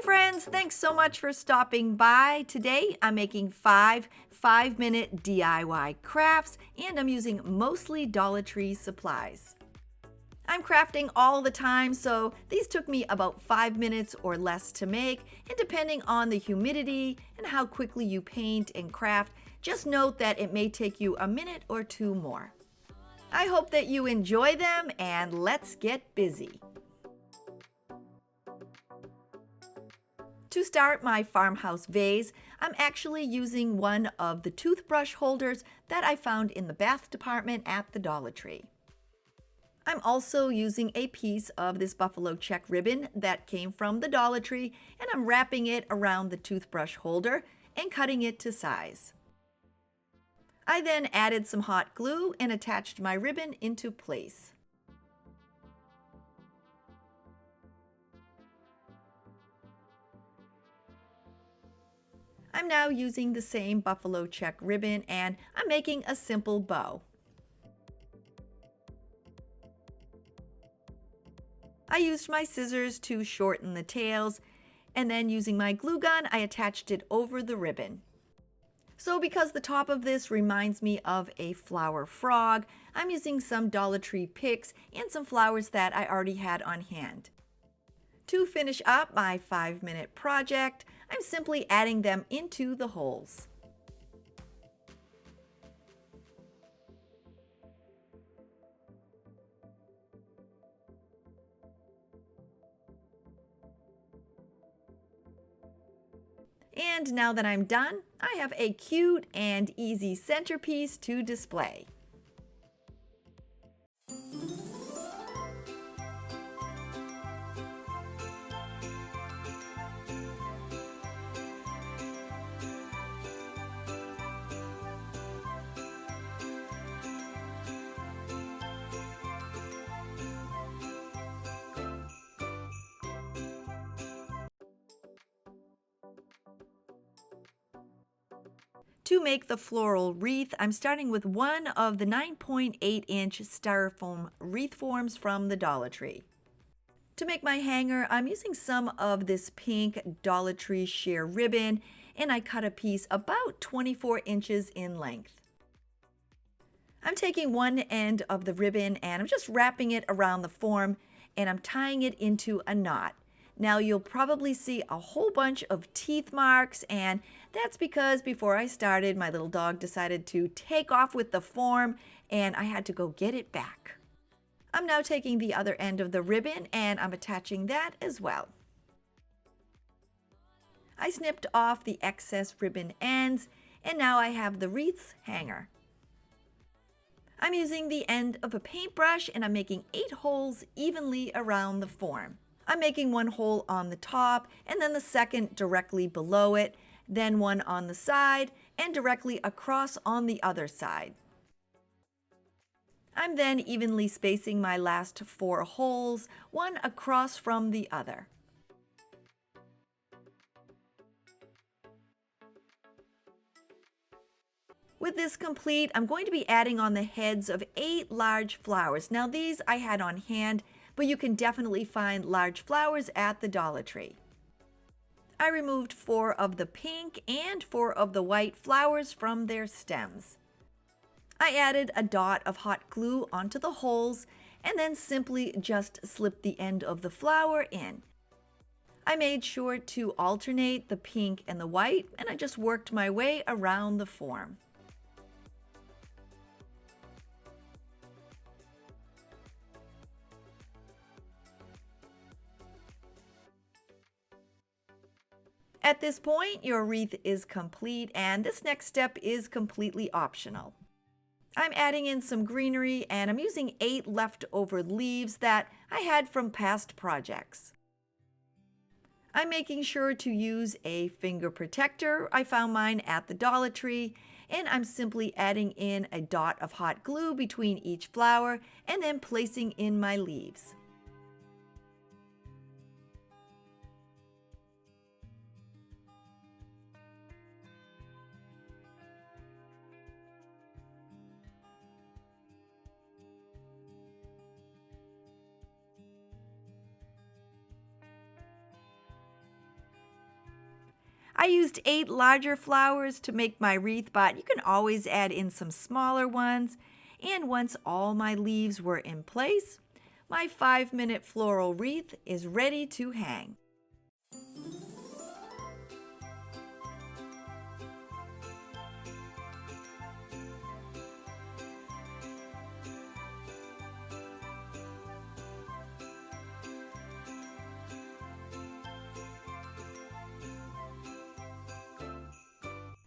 friends, thanks so much for stopping by. Today I'm making 5-minute DIY crafts and I'm using mostly Dollar Tree supplies. I'm crafting all the time, so these took me about 5 minutes or less to make, and depending on the humidity and how quickly you paint and craft, just note that it may take you a minute or two more. I hope that you enjoy them, and let's get busy. To start my farmhouse vase, I'm actually using one of the toothbrush holders that I found in the bath department at the Dollar Tree. I'm also using a piece of this buffalo check ribbon that came from the Dollar Tree, and I'm wrapping it around the toothbrush holder and cutting it to size. I then added some hot glue and attached my ribbon into place. I'm now using the same buffalo check ribbon and I'm making a simple bow. I used my scissors to shorten the tails, and then using my glue gun, I attached it over the ribbon. So because the top of this reminds me of a flower frog, I'm using some Dollar Tree picks and some flowers that I already had on hand. To finish up my 5-minute project, I'm simply adding them into the holes. And now that I'm done, I have a cute and easy centerpiece to display. To make the floral wreath, I'm starting with one of the 9.8-inch styrofoam wreath forms from the Dollar Tree. To make my hanger, I'm using some of this pink Dollar Tree sheer ribbon, and I cut a piece about 24 inches in length. I'm taking one end of the ribbon and I'm just wrapping it around the form, and I'm tying it into a knot. Now you'll probably see a whole bunch of teeth marks, and that's because before I started, my little dog decided to take off with the form and I had to go get it back. I'm now taking the other end of the ribbon and I'm attaching that as well. I snipped off the excess ribbon ends, and now I have the wreath's hanger. I'm using the end of a paintbrush and I'm making 8 holes evenly around the form. I'm making one hole on the top and then the second directly below it, then one on the side and directly across on the other side. I'm then evenly spacing my last 4 holes, one across from the other. With this complete, I'm going to be adding on the heads of 8 large flowers. Now these I had on hand, but you can definitely find large flowers at the Dollar Tree. I removed 4 of the pink and 4 of the white flowers from their stems. I added a dot of hot glue onto the holes and then simply just slipped the end of the flower in. I made sure to alternate the pink and the white, and I just worked my way around the form. At this point, your wreath is complete, and this next step is completely optional. I'm adding in some greenery, and I'm using 8 leftover leaves that I had from past projects. I'm making sure to use a finger protector. I found mine at the Dollar Tree, and I'm simply adding in a dot of hot glue between each flower and then placing in my leaves. I used 8 larger flowers to make my wreath, but you can always add in some smaller ones. And once all my leaves were in place, my 5-minute floral wreath is ready to hang.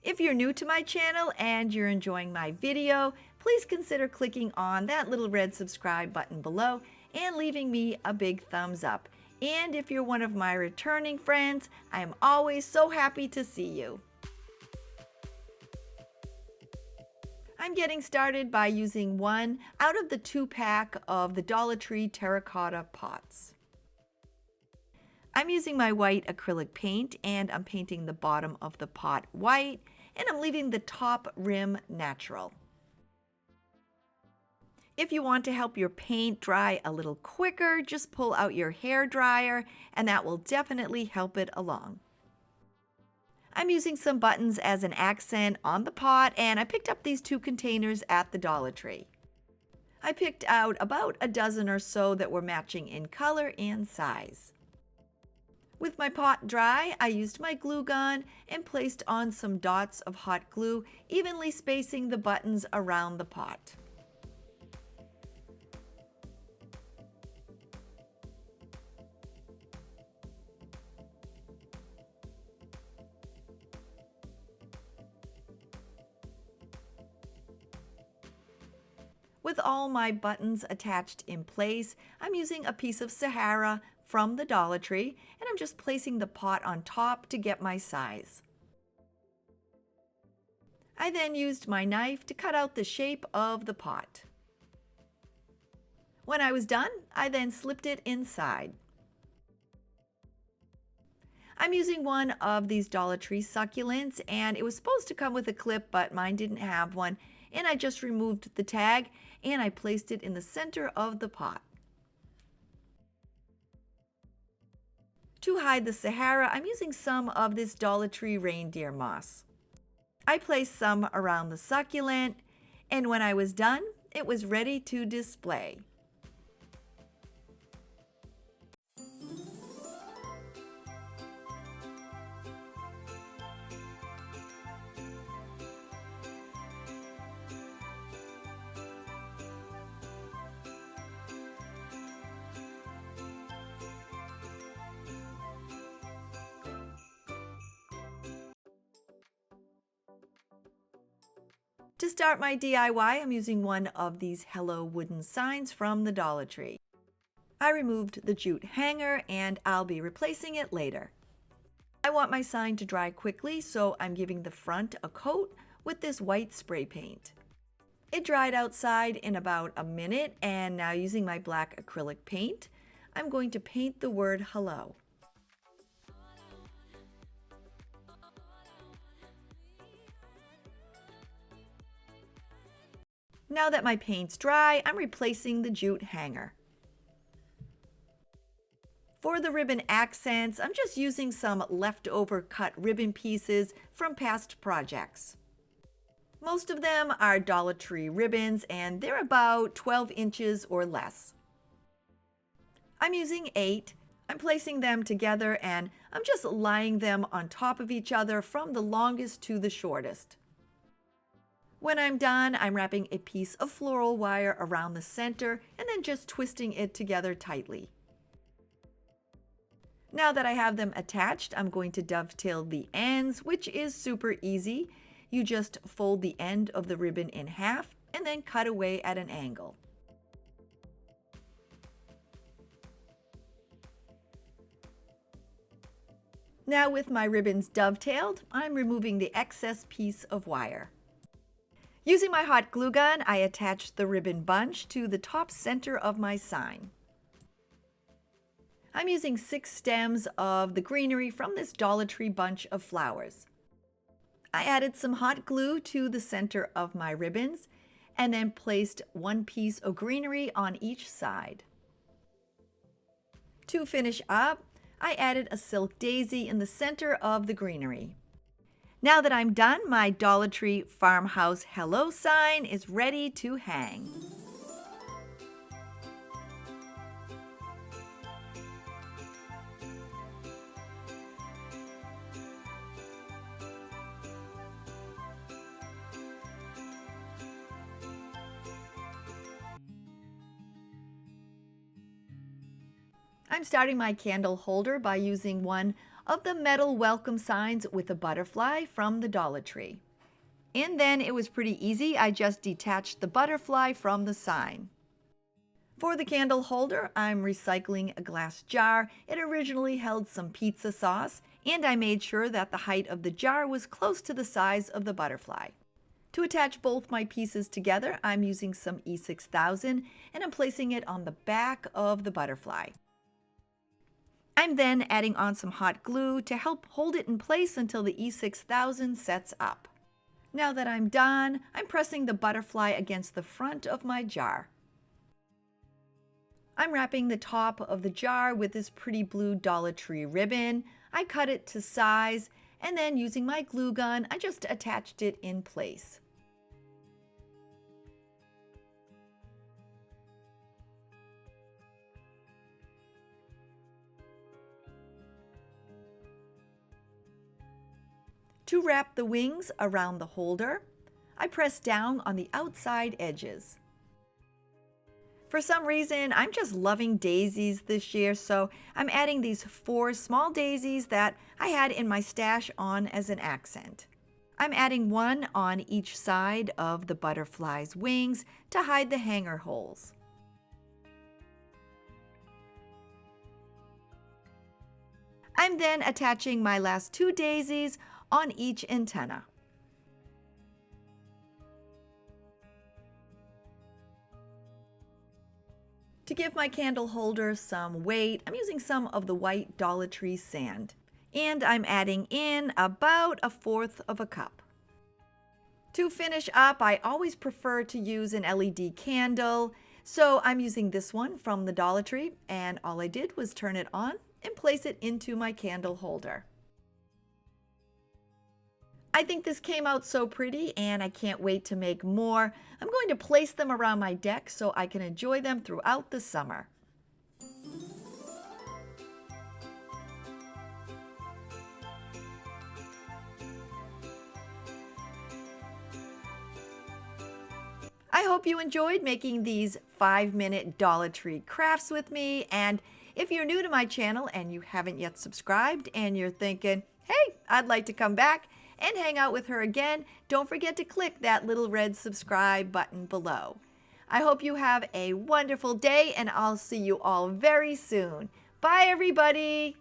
If you're new to my channel and you're enjoying my video, please consider clicking on that little red subscribe button below and leaving me a big thumbs up. And if you're one of my returning friends, I am always so happy to see you. I'm getting started by using one out of the 2-pack of the Dollar Tree terracotta pots. I'm using my white acrylic paint and I'm painting the bottom of the pot white and I'm leaving the top rim natural. If you want to help your paint dry a little quicker, just pull out your hair dryer and that will definitely help it along. I'm using some buttons as an accent on the pot and I picked up these 2 containers at the Dollar Tree. I picked out about a dozen or so that were matching in color and size. With my pot dry, I used my glue gun and placed on some dots of hot glue, evenly spacing the buttons around the pot. With all my buttons attached in place, I'm using a piece of Sahara from the Dollar Tree, and I'm just placing the pot on top to get my size. I then used my knife to cut out the shape of the pot. When I was done, I then slipped it inside. I'm using one of these Dollar Tree succulents, and it was supposed to come with a clip, but mine didn't have one, and I just removed the tag and I placed it in the center of the pot. To hide the Sahara, I'm using some of this Dollar Tree reindeer moss. I placed some around the succulent, and when I was done, it was ready to display. To start my DIY, I'm using one of these Hello wooden signs from the Dollar Tree. I removed the jute hanger and I'll be replacing it later. I want my sign to dry quickly, so I'm giving the front a coat with this white spray paint. It dried outside in about a minute, and now using my black acrylic paint, I'm going to paint the word hello. Now that my paint's dry, I'm replacing the jute hanger. For the ribbon accents, I'm just using some leftover cut ribbon pieces from past projects. Most of them are Dollar Tree ribbons and they're about 12 inches or less. I'm using 8. I'm placing them together and I'm just lying them on top of each other from the longest to the shortest. When I'm done, I'm wrapping a piece of floral wire around the center and then just twisting it together tightly. Now that I have them attached, I'm going to dovetail the ends, which is super easy. You just fold the end of the ribbon in half and then cut away at an angle. Now with my ribbons dovetailed, I'm removing the excess piece of wire. Using my hot glue gun, I attached the ribbon bunch to the top center of my sign. I'm using 6 stems of the greenery from this Dollar Tree bunch of flowers. I added some hot glue to the center of my ribbons and then placed 1 piece of greenery on each side. To finish up, I added a silk daisy in the center of the greenery. Now that I'm done, my Dollar Tree Farmhouse Hello sign is ready to hang. I'm starting my candle holder by using one of the metal welcome signs with a butterfly from the Dollar Tree. And then it was pretty easy. I just detached the butterfly from the sign. For the candle holder, I'm recycling a glass jar. It originally held some pizza sauce, and I made sure that the height of the jar was close to the size of the butterfly. To attach both my pieces together, I'm using some E6000, and I'm placing it on the back of the butterfly. I'm then adding on some hot glue to help hold it in place until the E6000 sets up. Now that I'm done, I'm pressing the butterfly against the front of my jar. I'm wrapping the top of the jar with this pretty blue Dollar Tree ribbon. I cut it to size, and then using my glue gun, I just attached it in place. To wrap the wings around the holder, I press down on the outside edges. For some reason, I'm just loving daisies this year, so I'm adding these 4 small daisies that I had in my stash on as an accent. I'm adding one on each side of the butterfly's wings to hide the hanger holes. I'm then attaching my last 2 daisies on each antenna. To give my candle holder some weight, I'm using some of the white Dollar Tree sand, and I'm adding in about 1/4 of a cup. To finish up, I always prefer to use an LED candle, so I'm using this one from the Dollar Tree, and all I did was turn it on and place it into my candle holder. I think this came out so pretty, and I can't wait to make more. I'm going to place them around my deck so I can enjoy them throughout the summer. I hope you enjoyed making these 5-minute Dollar Tree crafts with me, and if you're new to my channel and you haven't yet subscribed and you're thinking, hey, I'd like to come back and hang out with her again, don't forget to click that little red subscribe button below. I hope you have a wonderful day, and I'll see you all very soon. Bye, everybody.